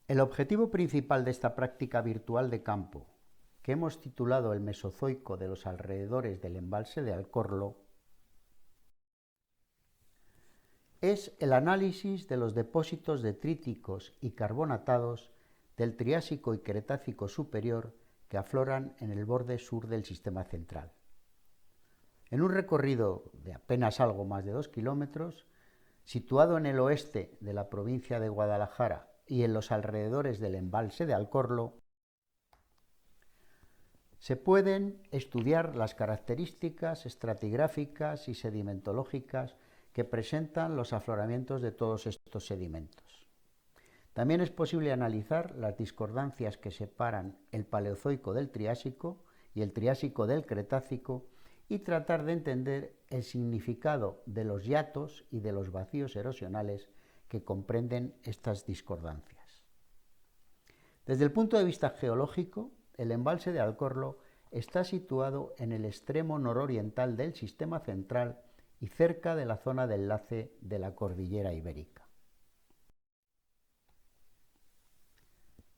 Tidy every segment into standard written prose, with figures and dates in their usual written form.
El objetivo principal de esta práctica virtual de campo, que hemos titulado el Mesozoico de los alrededores del embalse de Alcorlo, es el análisis de los depósitos detríticos y carbonatados del Triásico y Cretácico superior que afloran en el borde sur del sistema central. En un recorrido de apenas algo más de 2 kilómetros, situado en el oeste de la provincia de Guadalajara y en los alrededores del embalse de Alcorlo, se pueden estudiar las características estratigráficas y sedimentológicas que presentan los afloramientos de todos estos sedimentos. También es posible analizar las discordancias que separan el Paleozoico del Triásico y el Triásico del Cretácico y tratar de entender el significado de los hiatos y de los vacíos erosionales que comprenden estas discordancias. Desde el punto de vista geológico, el embalse de Alcorlo está situado en el extremo nororiental del sistema central y cerca de la zona de enlace de la cordillera ibérica.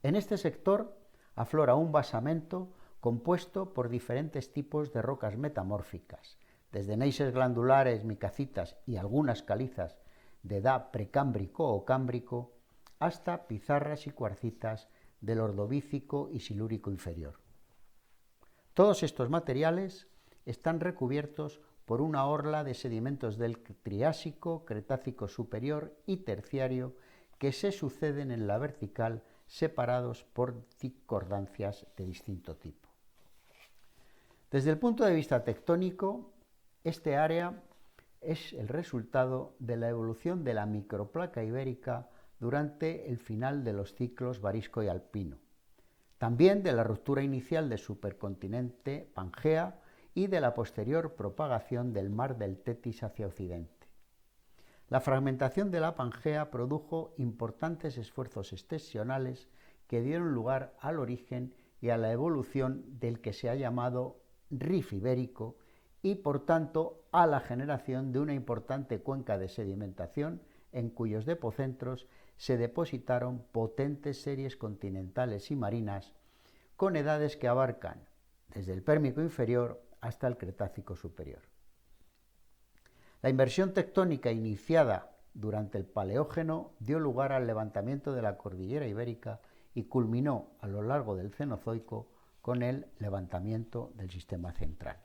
En este sector aflora un basamento compuesto por diferentes tipos de rocas metamórficas, desde gneisses glandulares, micacitas y algunas calizas de edad precámbrico o cámbrico, hasta pizarras y cuarcitas del Ordovícico y Silúrico inferior. Todos estos materiales están recubiertos por una orla de sedimentos del Triásico, Cretácico superior y Terciario que se suceden en la vertical, separados por discordancias de distinto tipo. Desde el punto de vista tectónico, este área es el resultado de la evolución de la microplaca ibérica durante el final de los ciclos varisco y alpino, también de la ruptura inicial del supercontinente Pangea y de la posterior propagación del mar del Tetis hacia occidente. La fragmentación de la Pangea produjo importantes esfuerzos extensionales que dieron lugar al origen y a la evolución del que se ha llamado Rif ibérico y, por tanto, a la generación de una importante cuenca de sedimentación en cuyos depocentros se depositaron potentes series continentales y marinas con edades que abarcan desde el Pérmico inferior hasta el Cretácico superior. La inversión tectónica iniciada durante el Paleógeno dio lugar al levantamiento de la cordillera ibérica y culminó a lo largo del Cenozoico con el levantamiento del sistema central.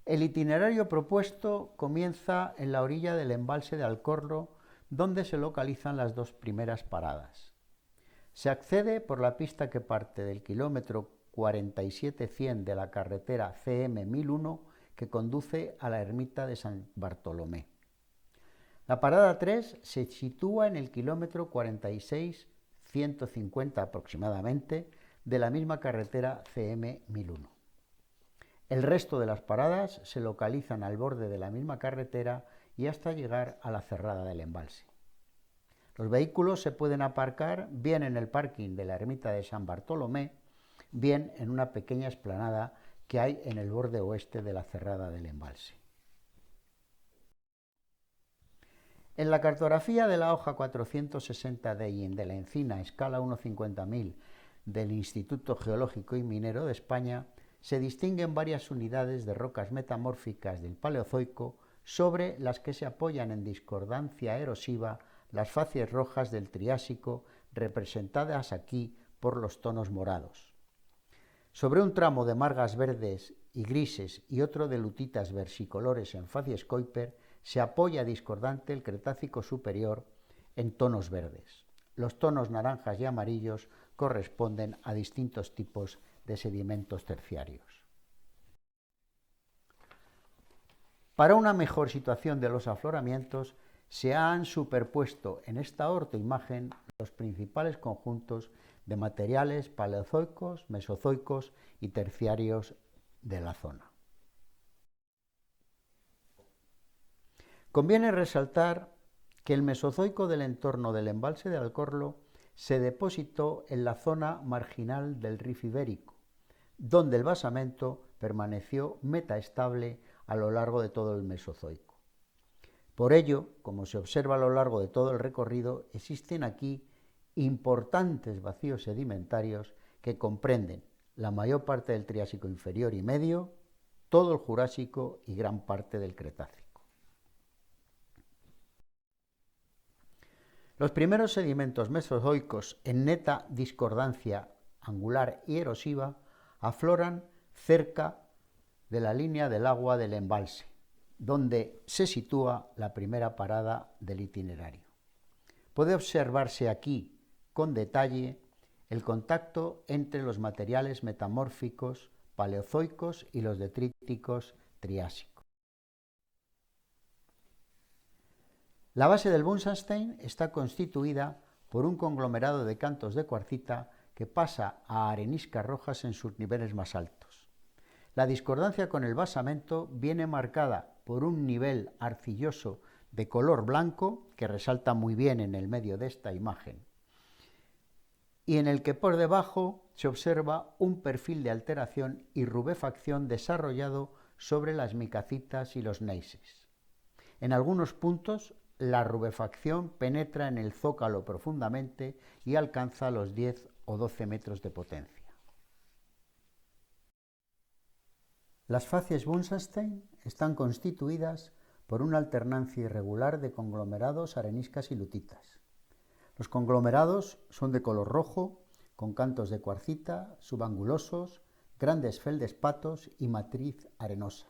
El itinerario propuesto comienza en la orilla del embalse de Alcorlo, donde se localizan las dos primeras paradas. Se accede por la pista que parte del kilómetro 47-100 de la carretera CM 1001 que conduce a la ermita de San Bartolomé. La parada 3 se sitúa en el kilómetro 46-150 aproximadamente de la misma carretera CM 1001. El resto de las paradas se localizan al borde de la misma carretera y hasta llegar a la cerrada del embalse. Los vehículos se pueden aparcar bien en el parking de la ermita de San Bartolomé, bien en una pequeña explanada que hay en el borde oeste de la cerrada del embalse. En la cartografía de la hoja 460 de la Encina, escala 1/50.000 del Instituto Geológico y Minero de España, se distinguen varias unidades de rocas metamórficas del Paleozoico sobre las que se apoyan en discordancia erosiva las facies rojas del Triásico, representadas aquí por los tonos morados. Sobre un tramo de margas verdes y grises y otro de lutitas versicolores en facies Kuiper se apoya discordante el Cretácico superior en tonos verdes. Los tonos naranjas y amarillos corresponden a distintos tipos de sedimentos terciarios. Para una mejor situación de los afloramientos, se han superpuesto en esta ortoimagen los principales conjuntos de materiales paleozoicos, mesozoicos y terciarios de la zona. Conviene resaltar que el Mesozoico del entorno del embalse de Alcorlo se depositó en la zona marginal del Rif ibérico, donde el basamento permaneció metaestable a lo largo de todo el Mesozoico. Por ello, como se observa a lo largo de todo el recorrido, existen aquí importantes vacíos sedimentarios que comprenden la mayor parte del Triásico inferior y medio, todo el Jurásico y gran parte del Cretácico. Los primeros sedimentos mesozoicos en neta discordancia angular y erosiva afloran cerca de la línea del agua del embalse, donde se sitúa la primera parada del itinerario. Puede observarse aquí con detalle el contacto entre los materiales metamórficos paleozoicos y los detríticos triásicos. La base del Buntsandstein está constituida por un conglomerado de cantos de cuarcita que pasa a areniscas rojas en sus niveles más altos. La discordancia con el basamento viene marcada por un nivel arcilloso de color blanco, que resalta muy bien en el medio de esta imagen, y en el que por debajo se observa un perfil de alteración y rubefacción desarrollado sobre las micacitas y los gneisses. En algunos puntos, la rubefacción penetra en el zócalo profundamente y alcanza los 10 o 12 metros de potencia. Las facies Buntsandstein están constituidas por una alternancia irregular de conglomerados, areniscas y lutitas. Los conglomerados son de color rojo, con cantos de cuarcita, subangulosos, grandes feldespatos y matriz arenosa.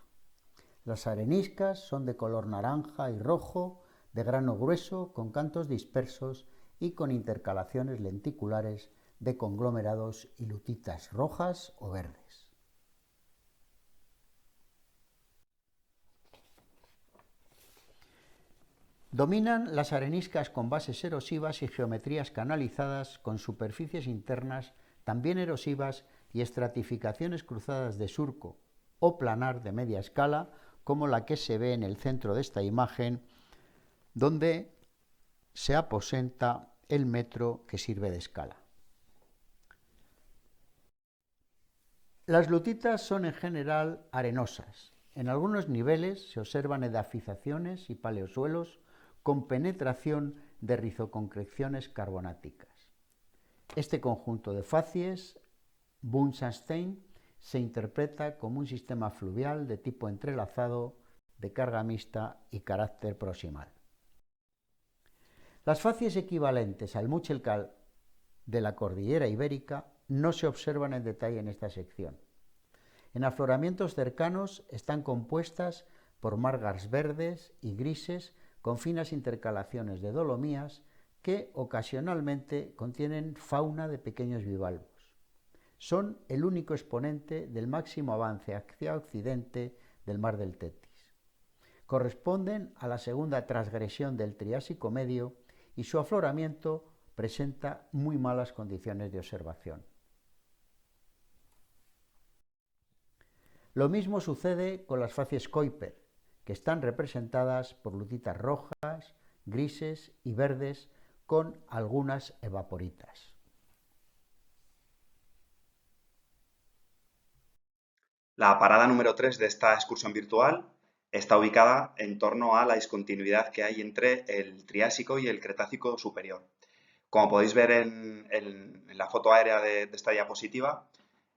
Las areniscas son de color naranja y rojo, de grano grueso, con cantos dispersos y con intercalaciones lenticulares de conglomerados y lutitas rojas o verdes. Dominan las areniscas con bases erosivas y geometrías canalizadas con superficies internas también erosivas y estratificaciones cruzadas de surco o planar de media escala, como la que se ve en el centro de esta imagen, donde se aposenta el metro que sirve de escala. Las lutitas son en general arenosas. En algunos niveles se observan edafizaciones y paleosuelos con penetración de rizoconcreciones carbonáticas. Este conjunto de facies, Buntsandstein, se interpreta como un sistema fluvial de tipo entrelazado, de carga mixta y carácter proximal. Las facies equivalentes al Muschelkalk de la cordillera ibérica no se observan en detalle en esta sección. En afloramientos cercanos están compuestas por margas verdes y grises con finas intercalaciones de dolomías que ocasionalmente contienen fauna de pequeños bivalvos. Son el único exponente del máximo avance hacia occidente del mar del Tetis. Corresponden a la segunda transgresión del Triásico medio y su afloramiento presenta muy malas condiciones de observación. Lo mismo sucede con las facies Kuiper, que están representadas por lutitas rojas, grises y verdes con algunas evaporitas. La parada número 3 de esta excursión virtual está ubicada en torno a la discontinuidad que hay entre el Triásico y el Cretácico superior. Como podéis ver en la foto aérea de esta diapositiva,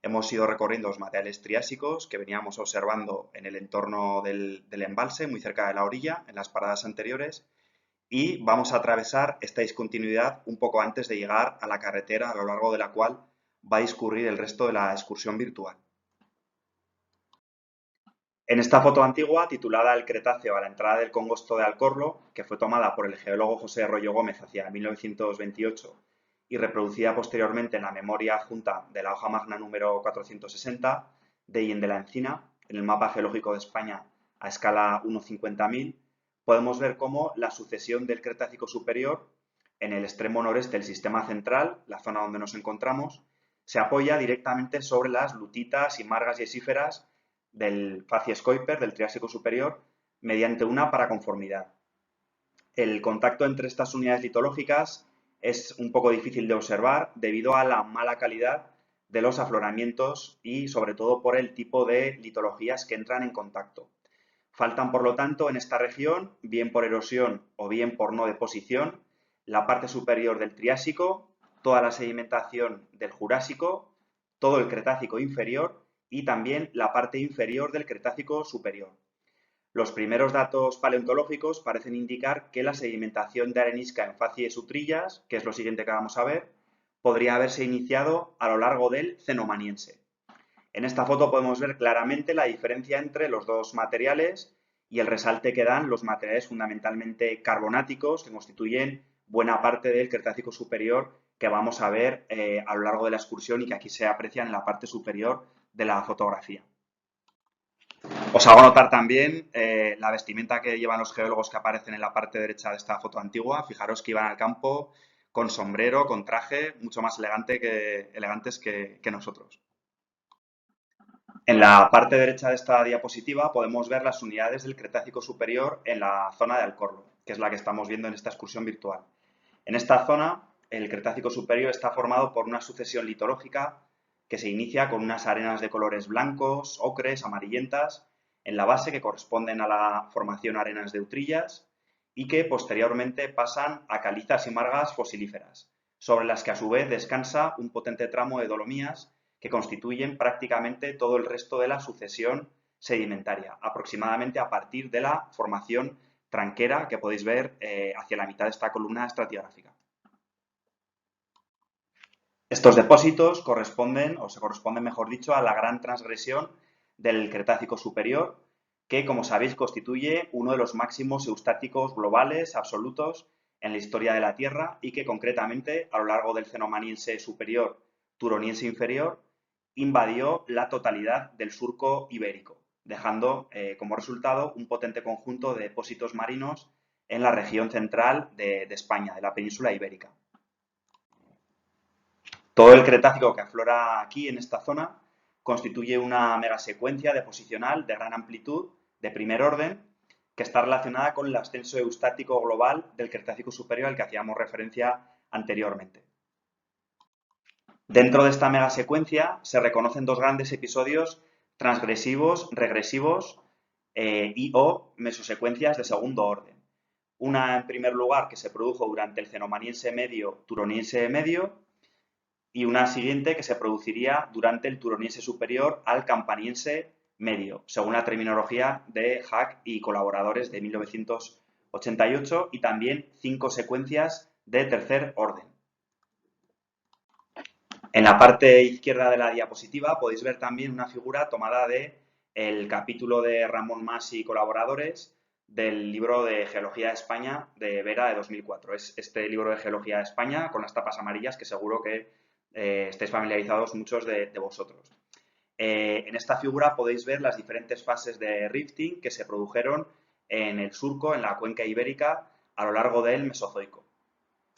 hemos ido recorriendo los materiales triásicos que veníamos observando en el entorno del embalse, muy cerca de la orilla, en las paradas anteriores, y vamos a atravesar esta discontinuidad un poco antes de llegar a la carretera a lo largo de la cual va a discurrir el resto de la excursión virtual. En esta foto antigua, titulada El Cretáceo a la entrada del Congosto de Alcorlo, que fue tomada por el geólogo José Arroyo Gómez hacia 1928 y reproducida posteriormente en la memoria adjunta de la hoja magna número 460 de Illén de la Encina, en el mapa geológico de España a escala 1:50.000, podemos ver cómo la sucesión del Cretácico superior en el extremo noreste del sistema central, la zona donde nos encontramos, se apoya directamente sobre las lutitas y margas yesíferas del facies Kuiper, del Triásico superior, mediante una paraconformidad. El contacto entre estas unidades litológicas es un poco difícil de observar debido a la mala calidad de los afloramientos y sobre todo por el tipo de litologías que entran en contacto. Faltan, por lo tanto, en esta región, bien por erosión o bien por no deposición, la parte superior del Triásico, toda la sedimentación del Jurásico, todo el Cretácico inferior y también la parte inferior del Cretácico superior. Los primeros datos paleontológicos parecen indicar que la sedimentación de arenisca en facies utrillas, que es lo siguiente que vamos a ver, podría haberse iniciado a lo largo del Cenomaniense. En esta foto podemos ver claramente la diferencia entre los dos materiales y el resalte que dan los materiales fundamentalmente carbonáticos que constituyen buena parte del Cretácico superior que vamos a ver a lo largo de la excursión y que aquí se aprecian en la parte superior de la fotografía. Os hago notar también la vestimenta que llevan los geólogos que aparecen en la parte derecha de esta foto antigua. Fijaros que iban al campo con sombrero, con traje, mucho más elegantes que nosotros. En la parte derecha de esta diapositiva podemos ver las unidades del Cretácico superior en la zona de Alcorlo, que es la que estamos viendo en esta excursión virtual. En esta zona, el Cretácico superior está formado por una sucesión litológica que se inicia con unas arenas de colores blancos, ocres, amarillentas, en la base que corresponden a la formación arenas de utrillas y que posteriormente pasan a calizas y margas fosilíferas, sobre las que a su vez descansa un potente tramo de dolomías que constituyen prácticamente todo el resto de la sucesión sedimentaria, aproximadamente a partir de la formación tranquera que podéis ver hacia la mitad de esta columna estratigráfica. Estos depósitos corresponden, o se corresponden mejor dicho, a la gran transgresión del Cretácico superior, que como sabéis constituye uno de los máximos eustáticos globales absolutos en la historia de la Tierra y que concretamente a lo largo del Cenomaniense superior, Turoniense inferior, invadió la totalidad del surco ibérico, dejando como resultado un potente conjunto de depósitos marinos en la región central de España, de la península ibérica. Todo el Cretácico que aflora aquí, en esta zona, constituye una megasecuencia deposicional de gran amplitud, de primer orden, que está relacionada con el ascenso eustático global del Cretácico superior al que hacíamos referencia anteriormente. Dentro de esta megasecuencia se reconocen dos grandes episodios transgresivos, regresivos y o mesosecuencias de segundo orden. Una, en primer lugar, que se produjo durante el Cenomaniense medio, Turoniense medio, y una siguiente que se produciría durante el Turoniense superior al Campaniense medio, según la terminología de Hack y colaboradores de 1988, y también 5 secuencias de tercer orden. En la parte izquierda de la diapositiva podéis ver también una figura tomada del capítulo de Ramón Mas y colaboradores del libro de Geología de España de Vera de 2004. Es este libro de Geología de España con las tapas amarillas que seguro que estáis familiarizados muchos de vosotros. En esta figura podéis ver las diferentes fases de rifting que se produjeron en el surco, en la cuenca ibérica, a lo largo del Mesozoico.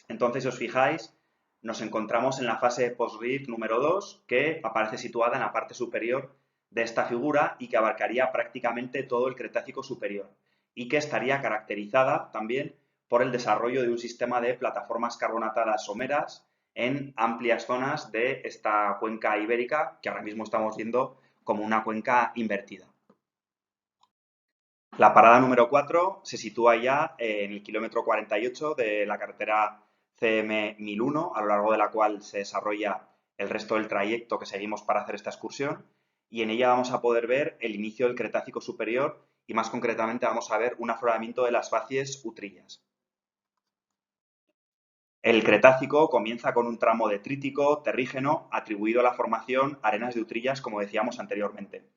Entonces, si os fijáis, nos encontramos en la fase post-rift número 2, que aparece situada en la parte superior de esta figura y que abarcaría prácticamente todo el Cretácico superior y que estaría caracterizada también por el desarrollo de un sistema de plataformas carbonatadas someras en amplias zonas de esta cuenca ibérica que ahora mismo estamos viendo como una cuenca invertida. La parada número 4 se sitúa ya en el kilómetro 48 de la carretera CM 1001, a lo largo de la cual se desarrolla el resto del trayecto que seguimos para hacer esta excursión, y en ella vamos a poder ver el inicio del Cretácico superior y más concretamente vamos a ver un afloramiento de las facies utrillas. El Cretácico comienza con un tramo detrítico terrígeno atribuido a la formación arenas de utrillas, como decíamos anteriormente.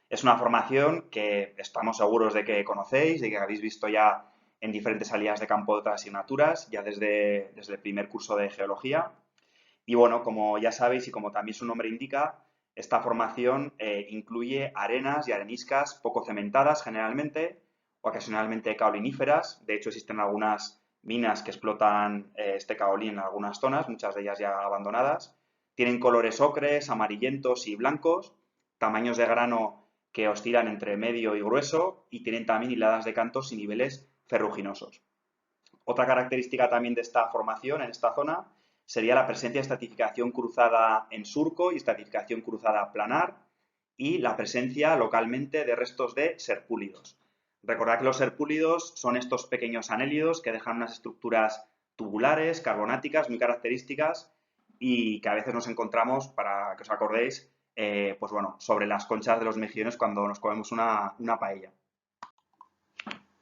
Es una formación que estamos seguros de que conocéis, de que habéis visto ya en diferentes salidas de campo de otras asignaturas, ya desde el primer curso de geología. Y bueno, como ya sabéis y como también su nombre indica, esta formación incluye arenas y areniscas poco cementadas generalmente, ocasionalmente caoliníferas. De hecho, existen algunas minas que explotan este caolín en algunas zonas, muchas de ellas ya abandonadas. Tienen colores ocres, amarillentos y blancos, tamaños de grano que oscilan entre medio y grueso y tienen también hiladas de cantos y niveles ferruginosos. Otra característica también de esta formación en esta zona sería la presencia de estratificación cruzada en surco y estratificación cruzada planar y la presencia localmente de restos de serpúlidos. Recordad que los serpúlidos son estos pequeños anélidos que dejan unas estructuras tubulares, carbonáticas, muy características y que a veces nos encontramos, para que os acordéis, pues bueno, sobre las conchas de los mejillones cuando nos comemos una paella.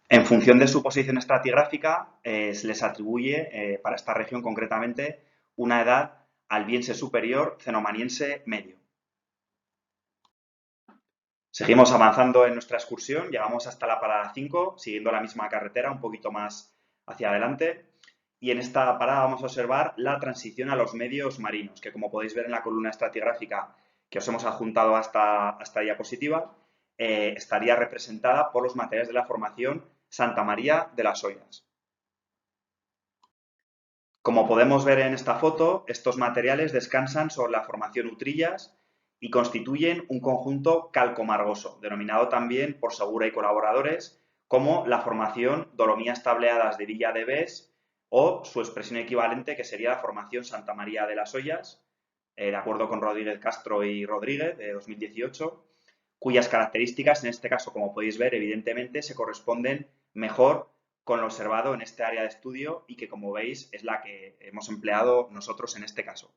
En función de su posición estratigráfica, se les atribuye, para esta región concretamente, una edad albiense superior, cenomaniense medio. Seguimos avanzando en nuestra excursión, llegamos hasta la parada 5, siguiendo la misma carretera, un poquito más hacia adelante. Y en esta parada vamos a observar la transición a los medios marinos, que como podéis ver en la columna estratigráfica que os hemos adjuntado a esta diapositiva, estaría representada por los materiales de la formación Santa María de las Ollas. Como podemos ver en esta foto, estos materiales descansan sobre la formación Utrillas y constituyen un conjunto calcomargoso, denominado también por Segura y colaboradores como la formación Dolomías Tableadas de Villa de Bes o su expresión equivalente, que sería la formación Santa María de las Ollas, de acuerdo con Rodríguez Castro y Rodríguez, de 2018, cuyas características, en este caso, como podéis ver, evidentemente se corresponden mejor con lo observado en este área de estudio y que, como veis, es la que hemos empleado nosotros en este caso.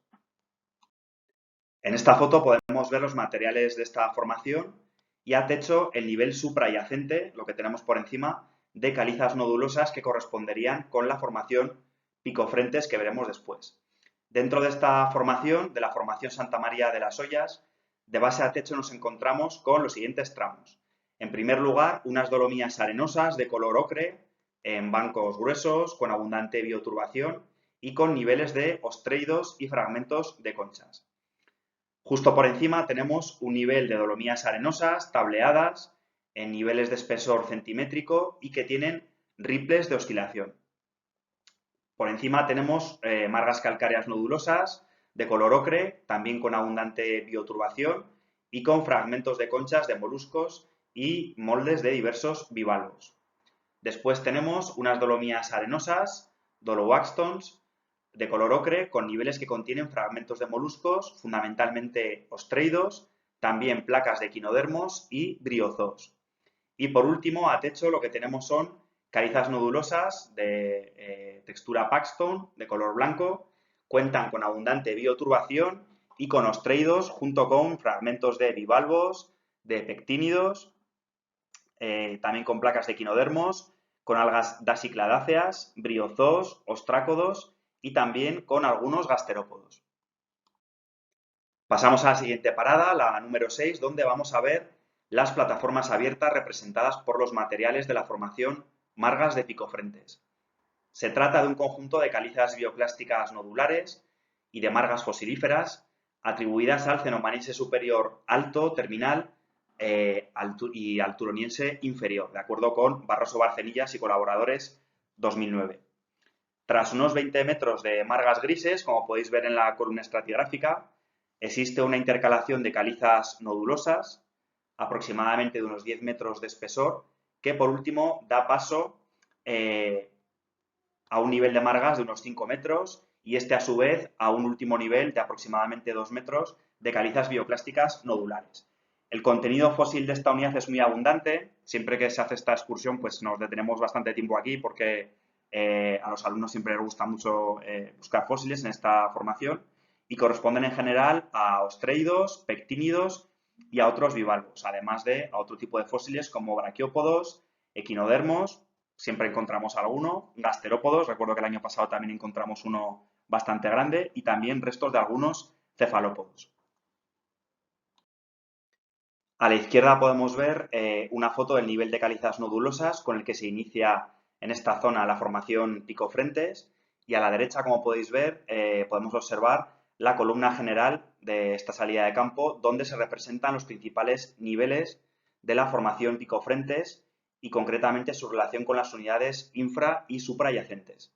En esta foto podemos ver los materiales de esta formación y a techo el nivel suprayacente, lo que tenemos por encima, de calizas nodulosas que corresponderían con la formación picofrentes que veremos después. Dentro de esta formación, de la formación Santa María de las Ollas, de base a techo nos encontramos con los siguientes tramos. En primer lugar, unas dolomías arenosas de color ocre, en bancos gruesos, con abundante bioturbación y con niveles de ostreidos y fragmentos de conchas. Justo por encima tenemos un nivel de dolomías arenosas, tableadas, en niveles de espesor centimétrico y que tienen ripples de oscilación. Por encima tenemos margas calcáreas nodulosas de color ocre, también con abundante bioturbación y con fragmentos de conchas de moluscos y moldes de diversos bivalvos. Después tenemos unas dolomías arenosas, dolowaxtons, de color ocre, con niveles que contienen fragmentos de moluscos, fundamentalmente ostreidos, también placas de equinodermos y briozoos. Y por último, a techo lo que tenemos son calizas nodulosas de textura Paxton, de color blanco, cuentan con abundante bioturbación y con ostreidos junto con fragmentos de bivalvos, de pectínidos, también con placas de equinodermos, con algas dasicladáceas, briozoos, ostrácodos y también con algunos gasterópodos. Pasamos a la siguiente parada, la número 6, donde vamos a ver las plataformas abiertas representadas por los materiales de la formación margas de picofrentes. Se trata de un conjunto de calizas bioclásticas nodulares y de margas fosilíferas atribuidas al cenomaniense superior alto terminal y al turoniense inferior, de acuerdo con Barroso Barcenillas y colaboradores 2009. Tras unos 20 metros de margas grises, como podéis ver en la columna estratigráfica, existe una intercalación de calizas nodulosas, aproximadamente de unos 10 metros de espesor, que por último da paso a un nivel de margas de unos 5 metros y este a su vez a un último nivel de aproximadamente 2 metros de calizas bioclásticas nodulares. El contenido fósil de esta unidad es muy abundante. Siempre que se hace esta excursión, pues nos detenemos bastante tiempo aquí porque a los alumnos siempre les gusta mucho buscar fósiles en esta formación y corresponden en general a ostreidos, pectínidos y a otros bivalvos, además de a otro tipo de fósiles como braquiópodos, equinodermos, siempre encontramos alguno, gasterópodos, recuerdo que el año pasado también encontramos uno bastante grande y también restos de algunos cefalópodos. A la izquierda podemos ver una foto del nivel de calizas nodulosas con el que se inicia en esta zona la formación picofrentes y a la derecha, como podéis ver, podemos observar la columna general de esta salida de campo donde se representan los principales niveles de la formación picofrentes y concretamente su relación con las unidades infra y suprayacentes.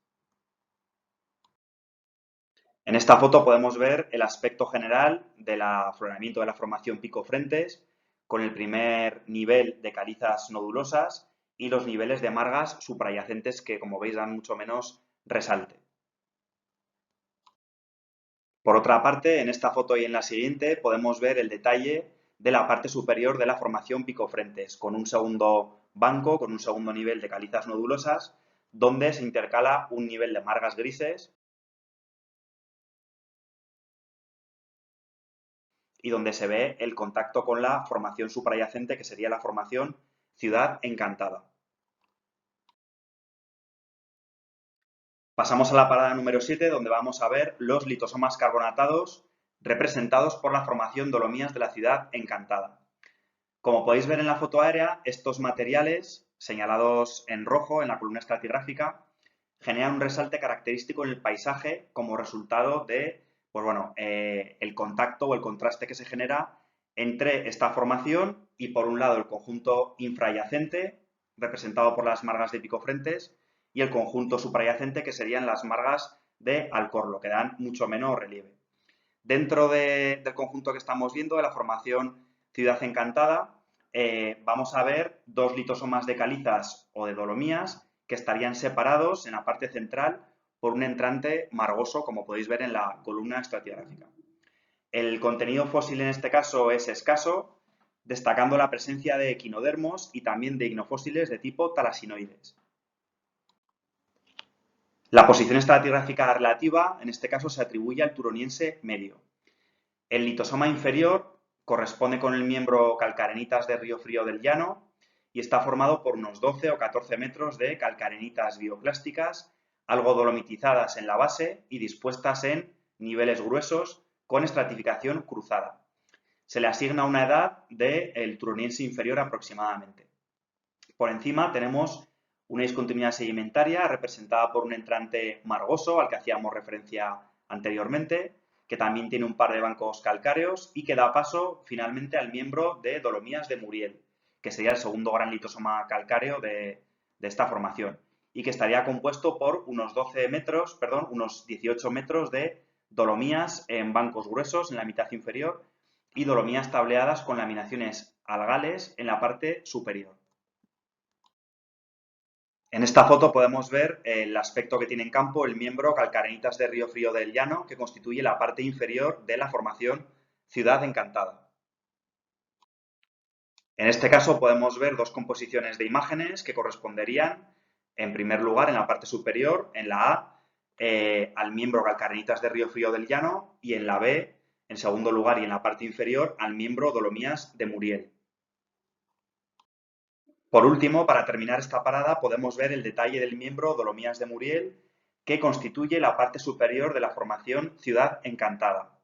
En esta foto podemos ver el aspecto general del afloramiento de la formación picofrentes con el primer nivel de calizas nodulosas y los niveles de margas suprayacentes que, como veis, dan mucho menos resalte. Por otra parte, en esta foto y en la siguiente podemos ver el detalle de la parte superior de la formación Picofrentes, con un segundo banco, con un segundo nivel de calizas nodulosas, donde se intercala un nivel de margas grises y donde se ve el contacto con la formación suprayacente, que sería la formación Ciudad Encantada. Pasamos a la parada número 7, donde vamos a ver los litosomas carbonatados representados por la formación Dolomías de la Ciudad Encantada. Como podéis ver en la foto aérea, estos materiales, señalados en rojo en la columna estratigráfica, generan un resalte característico en el paisaje como resultado de, el contacto o el contraste que se genera entre esta formación y, por un lado, el conjunto infrayacente, representado por las margas de Picofrentes, y el conjunto suprayacente, que serían las margas de Alcorlo, que dan mucho menos relieve. Dentro del conjunto que estamos viendo, de la formación Ciudad Encantada, vamos a ver dos litosomas de calizas o de dolomías que estarían separados en la parte central por un entrante margoso, como podéis ver en la columna estratigráfica. El contenido fósil en este caso es escaso, destacando la presencia de equinodermos y también de ignofósiles de tipo talasinoides. La posición estratigráfica relativa, en este caso, se atribuye al turoniense medio. El litosoma inferior corresponde con el miembro calcarenitas de Río Frío del Llano y está formado por unos 12 o 14 metros de calcarenitas bioclásticas, algo dolomitizadas en la base y dispuestas en niveles gruesos con estratificación cruzada. Se le asigna una edad del turoniense inferior aproximadamente. Por encima tenemos una discontinuidad sedimentaria representada por un entrante margoso al que hacíamos referencia anteriormente, que también tiene un par de bancos calcáreos y que da paso finalmente al miembro de Dolomías de Muriel, que sería el segundo gran litosoma calcáreo de esta formación y que estaría compuesto por unos 18 metros de dolomías en bancos gruesos en la mitad inferior y dolomías tableadas con laminaciones algales en la parte superior. En esta foto podemos ver el aspecto que tiene en campo el miembro calcarenitas de Río Frío del Llano, que constituye la parte inferior de la formación Ciudad Encantada. En este caso podemos ver dos composiciones de imágenes que corresponderían, en primer lugar, en la parte superior, en la A, al miembro calcarenitas de Río Frío del Llano, y en la B, en segundo lugar y en la parte inferior, al miembro Dolomías de Muriel. Por último, para terminar esta parada, podemos ver el detalle del miembro Dolomías de Muriel, que constituye la parte superior de la formación Ciudad Encantada.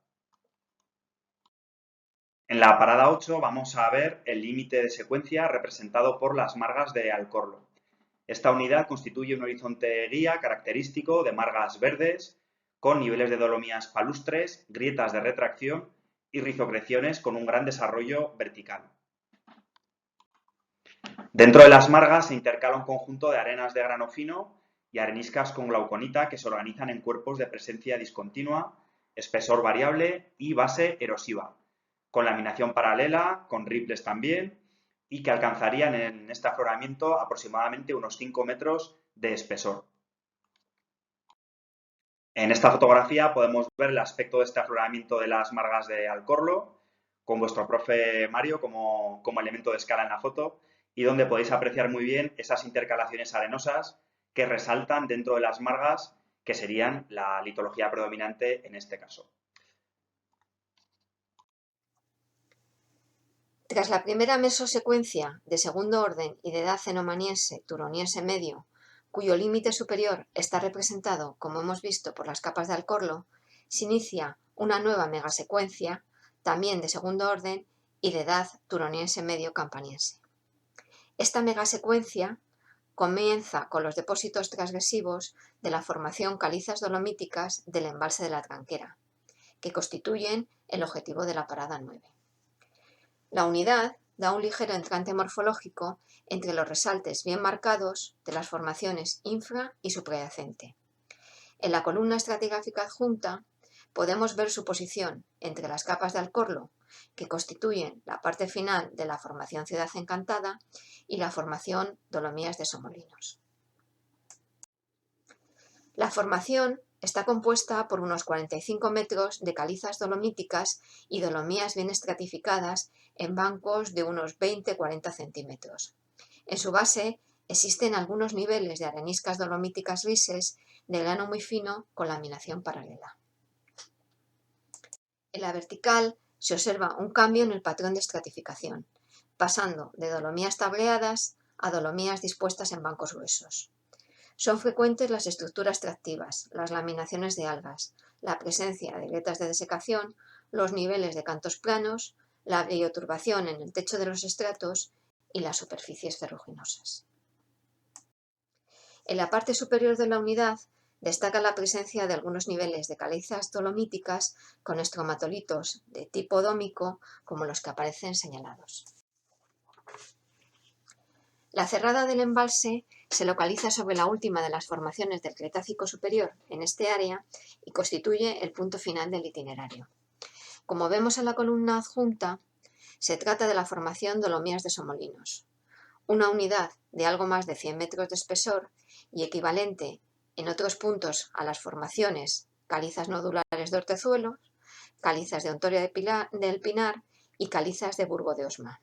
En la parada 8 vamos a ver el límite de secuencia representado por las margas de Alcorlo. Esta unidad constituye un horizonte guía característico de margas verdes, con niveles de dolomías palustres, grietas de retracción y rizocreciones con un gran desarrollo vertical. Dentro de las margas se intercala un conjunto de arenas de grano fino y areniscas con glauconita que se organizan en cuerpos de presencia discontinua, espesor variable y base erosiva, con laminación paralela, con ripples también, y que alcanzarían en este afloramiento aproximadamente unos 5 metros de espesor. En esta fotografía podemos ver el aspecto de este afloramiento de las margas de Alcorlo, con vuestro profe Mario como elemento de escala en la foto, y donde podéis apreciar muy bien esas intercalaciones arenosas que resaltan dentro de las margas, que serían la litología predominante en este caso. Tras la primera mesosecuencia de segundo orden y de edad cenomaniense turoniense medio, cuyo límite superior está representado, como hemos visto, por las capas de Alcorlo, se inicia una nueva megasecuencia, también de segundo orden y de edad turoniense medio campaniense. Esta megasecuencia comienza con los depósitos transgresivos de la formación calizas dolomíticas del embalse de la Tranquera, que constituyen el objetivo de la parada 9. La unidad da un ligero entrante morfológico entre los resaltes bien marcados de las formaciones infra y suprayacente. En la columna estratigráfica adjunta podemos ver su posición entre las capas de Alcorlo, que constituyen la parte final de la formación Ciudad Encantada, y la formación Dolomías de Somolinos. La formación está compuesta por unos 45 metros de calizas dolomíticas y dolomías bien estratificadas en bancos de unos 20-40 centímetros. En su base existen algunos niveles de areniscas dolomíticas grises de grano muy fino con laminación paralela. En la vertical se observa un cambio en el patrón de estratificación, pasando de dolomías tableadas a dolomías dispuestas en bancos gruesos. Son frecuentes las estructuras tractivas, las laminaciones de algas, la presencia de grietas de desecación, los niveles de cantos planos, la brilloturbación en el techo de los estratos y las superficies ferruginosas. En la parte superior de la unidad destaca la presencia de algunos niveles de calizas dolomíticas con estromatolitos de tipo dómico como los que aparecen señalados. La cerrada del embalse se localiza sobre la última de las formaciones del Cretácico superior en este área y constituye el punto final del itinerario. Como vemos en la columna adjunta, se trata de la formación Dolomías de Somolinos, una unidad de algo más de 100 metros de espesor y equivalente en otros puntos a las formaciones calizas nodulares de Ortezuelos, calizas de Ontoria del Pinar y calizas de Burgo de Osma.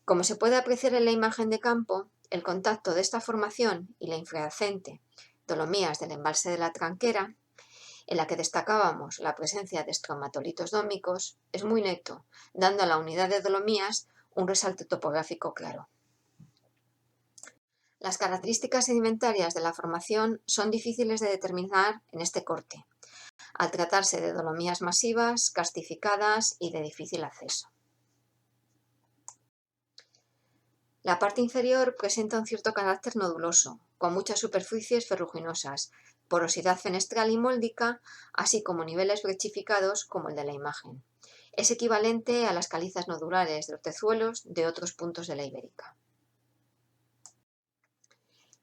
Como se puede apreciar en la imagen de campo, el contacto de esta formación y la infrayacente Dolomías del embalse de la Tranquera, en la que destacábamos la presencia de estromatolitos dómicos, es muy neto, dando a la unidad de Dolomías un resalte topográfico claro. Las características sedimentarias de la formación son difíciles de determinar en este corte, al tratarse de dolomías masivas, karstificadas y de difícil acceso. La parte inferior presenta un cierto carácter noduloso, con muchas superficies ferruginosas, porosidad fenestral y móldica, así como niveles brechificados como el de la imagen. Es equivalente a las calizas nodulares de Ortezuelos de otros puntos de la Ibérica.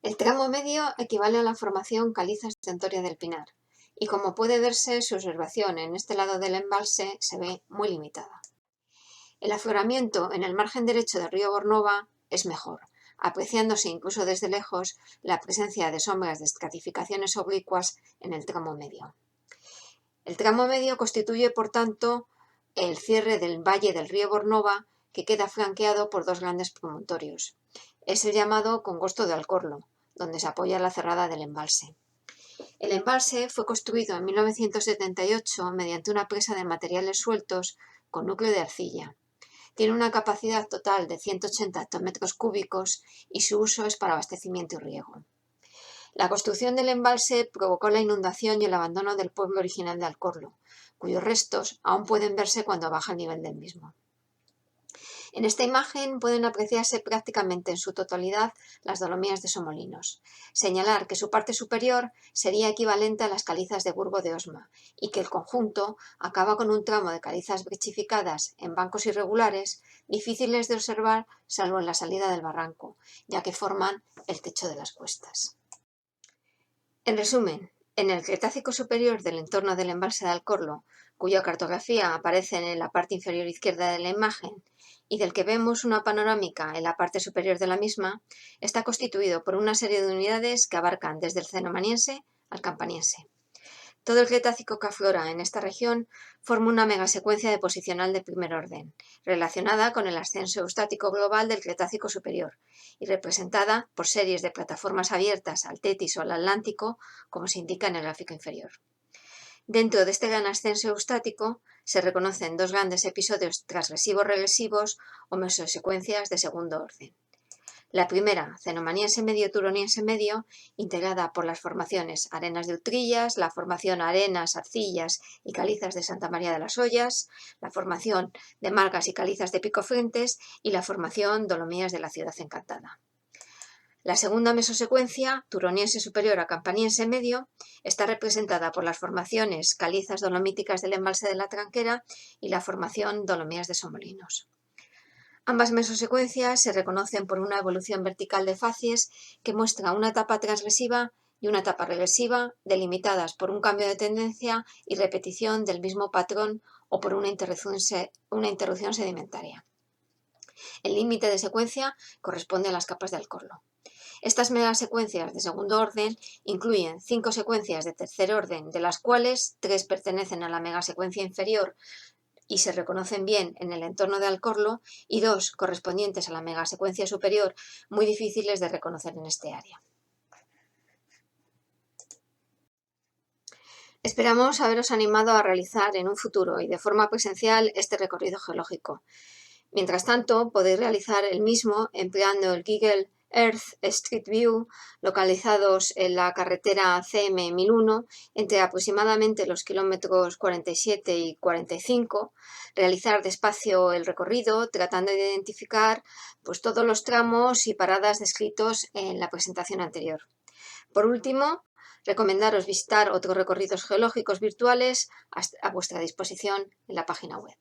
El tramo medio equivale a la formación calizas de Ontoria del Pinar, y como puede verse, su observación en este lado del embalse se ve muy limitada. El afloramiento en el margen derecho del río Bornova es mejor, apreciándose incluso desde lejos la presencia de sombras de estratificaciones oblicuas en el tramo medio. El tramo medio constituye, por tanto, el cierre del valle del río Bornova, que queda flanqueado por dos grandes promontorios. Es el llamado Congosto de Alcorlo, donde se apoya la cerrada del embalse. El embalse fue construido en 1978 mediante una presa de materiales sueltos con núcleo de arcilla. Tiene una capacidad total de 180 hectómetros cúbicos y su uso es para abastecimiento y riego. La construcción del embalse provocó la inundación y el abandono del pueblo original de Alcorlo, cuyos restos aún pueden verse cuando baja el nivel del mismo. En esta imagen pueden apreciarse prácticamente en su totalidad las Dolomías de Somolinos. Señalar que su parte superior sería equivalente a las calizas de Burgo de Osma y que el conjunto acaba con un tramo de calizas brechificadas en bancos irregulares, difíciles de observar salvo en la salida del barranco, ya que forman el techo de las cuestas. En resumen, en el Cretácico superior del entorno del embalse de Alcorlo, cuya cartografía aparece en la parte inferior izquierda de la imagen y del que vemos una panorámica en la parte superior de la misma, está constituido por una serie de unidades que abarcan desde el cenomaniense al campaniense. Todo el Cretácico que aflora en esta región forma una megasecuencia deposicional de primer orden, relacionada con el ascenso eustático global del Cretácico superior y representada por series de plataformas abiertas al Tetis o al Atlántico, como se indica en el gráfico inferior. Dentro de este gran ascenso eustático se reconocen dos grandes episodios transgresivos regresivos o mesosecuencias de segundo orden. La primera, cenomaniense medio, turoniense medio, integrada por las formaciones Arenas de Utrillas, la formación Arenas, Arcillas y Calizas de Santa María de las Ollas, la formación de Margas y Calizas de Picofrentes y la formación Dolomías de la Ciudad Encantada. La segunda mesosecuencia, turoniense superior a campaniense medio, está representada por las formaciones Calizas dolomíticas del embalse de la Tranquera y la formación Dolomías de Somolinos. Ambas mesosecuencias se reconocen por una evolución vertical de facies que muestra una etapa transgresiva y una etapa regresiva delimitadas por un cambio de tendencia y repetición del mismo patrón o por una interrupción sedimentaria. El límite de secuencia corresponde a las capas de Alcorlo. Estas megasecuencias de segundo orden incluyen 5 secuencias de tercer orden, de las cuales 3 pertenecen a la megasecuencia inferior y se reconocen bien en el entorno de Alcorlo, y 2 correspondientes a la megasecuencia superior, muy difíciles de reconocer en este área. Esperamos haberos animado a realizar en un futuro y de forma presencial este recorrido geológico. Mientras tanto, podéis realizar el mismo empleando el Google Earth Street View, localizados en la carretera CM1001 entre aproximadamente los kilómetros 47 y 45, realizar despacio el recorrido tratando de identificar todos los tramos y paradas descritos en la presentación anterior. Por último, recomendaros visitar otros recorridos geológicos virtuales a vuestra disposición en la página web.